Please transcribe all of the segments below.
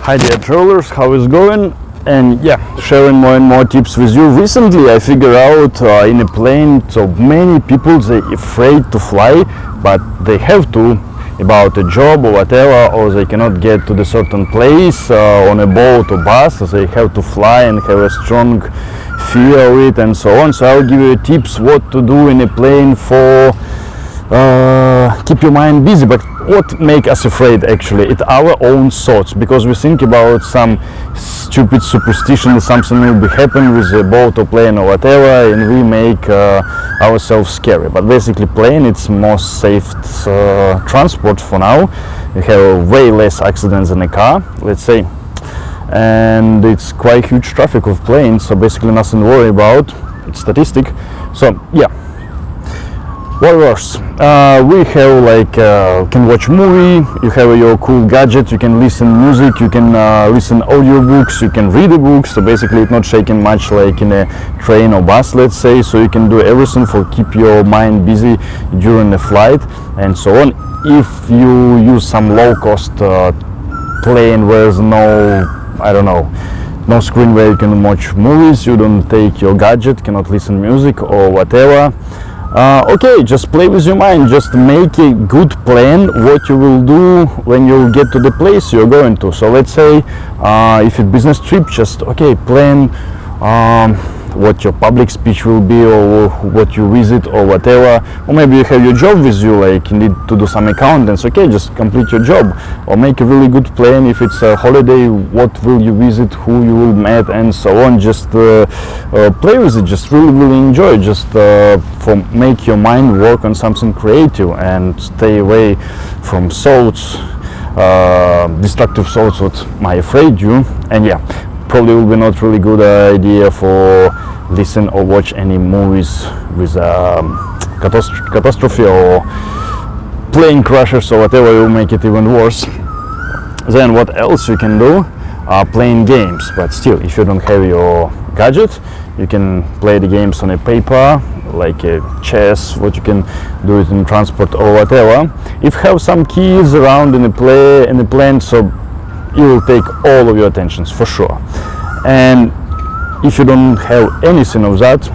Hi dear travelers, how is going? And yeah, sharing more and more tips with you. Recently I figured out in a plane, so many people they afraid to fly, but they have to about a job or whatever, or they cannot get to the certain place on a boat or bus, so they have to fly and have a strong fear of it and so on. So I'll give you tips what to do in a plane for keep your mind busy. But what make us afraid actually? It's our own thoughts, because we think about some stupid superstition, something will be happen with a boat or plane or whatever, and we make ourselves scary. But basically plane it's most safe transport for now. You have way less accidents than a car, let's say, and it's quite huge traffic of planes, so basically nothing to worry about. It's statistic. So yeah, what else? We have like can watch movie, you have your cool gadget, you can listen music, you can listen audiobooks, you can read the books. So basically it's not shaking much like in a train or bus, let's say, so you can do everything for keep your mind busy during the flight and so on. If you use some low-cost plane where there's no, I don't know, no screen where you can watch movies, you don't take your gadget, cannot listen music or whatever, okay, just play with your mind, just make a good plan what you will do when you get to the place you're going to. So let's say if it's business trip, just okay, plan what your public speech will be, or what you visit or whatever, or maybe you have your job with you, like you need to do some accountants, okay, just complete your job, or make a really good plan. If it's a holiday, what will you visit, who you will meet and so on. Just play with it, just really enjoy, just for make your mind work on something creative and stay away from thoughts, destructive thoughts what might afraid you. And yeah, probably will be not really good idea for listen or watch any movies with catastrophe or plane crashes or whatever, will make it even worse. Then what else you can do? Playing games, but still, if you don't have your gadget, you can play the games on a paper, like a chess, what you can do it in transport or whatever. If you have some keys around in the plane, so you will take all of your attentions for sure. And if you don't have anything of that,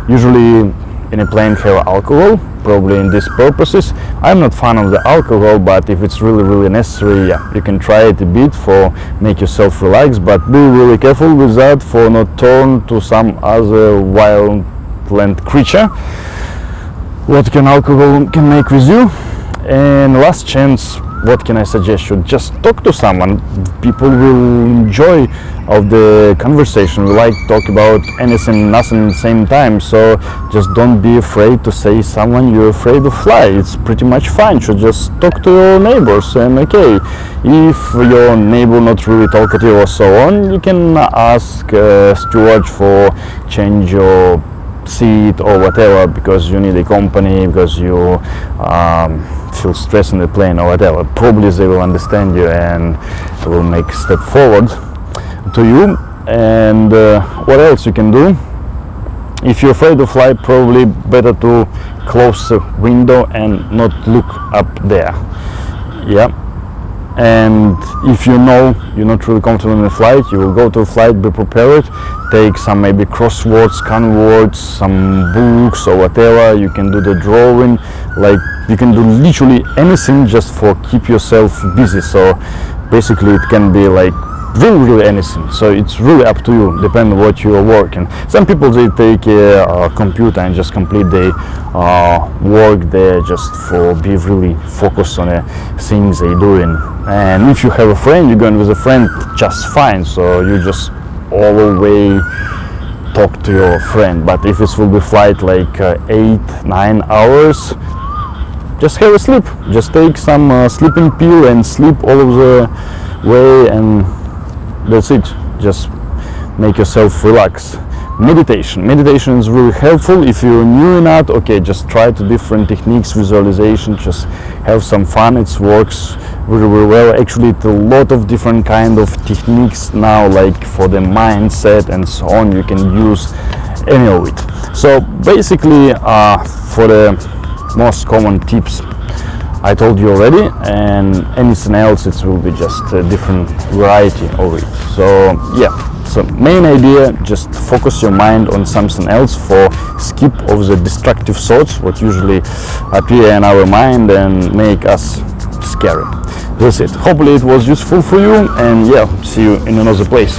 usually in a plane have alcohol, probably in these purposes. I'm not fan of the alcohol, but if it's really necessary, yeah, you can try it a bit for make yourself relax, but be really careful with that for not turn to some other violent creature what alcohol can make with you. And last chance, what can I suggest you? Just talk to someone. People will enjoy of the conversation. We like to talk about anything, nothing at the same time. So just don't be afraid to say someone you're afraid to fly. It's pretty much fine. So just talk to your neighbors, and okay, if your neighbor not really talkative or so on, you can ask steward for change your seat or whatever, because you need a company, because you feel stress in the plane or whatever. Probably they will understand you and will make a step forward to you. And what else you can do? If you're afraid to fly, probably better to close the window and not look up there. Yeah. And if you know you're not really comfortable in the flight, you will go to a flight, be prepared, take some maybe crosswords, scan words, some books or whatever. You can do the drawing, like you can do literally anything just for keep yourself busy. So basically it can be like really anything, so it's really up to you, depending on what you are working. Some people they take a computer and just complete their work there, just for be really focused on the things they're doing. And if you have a friend, you're going with a friend, just fine, so you just all the way talk to your friend. But if it will be flight like 8-9 hours, just have a sleep, just take some sleeping pill and sleep all of the way, and that's it. Just make yourself relax. Meditation is really helpful. If you're new in that, okay, just try to different techniques, visualization, just have some fun. It works really well. Actually, it's a lot of different kind of techniques now, like for the mindset and so on. You can use any of it. So basically, for the most common tips I told you already, and anything else it will be just a different variety of it. So yeah, so main idea, just focus your mind on something else for skip of the destructive thoughts what usually appear in our mind and make us scary. That's it. Hopefully it was useful for you, and yeah, see you in another place.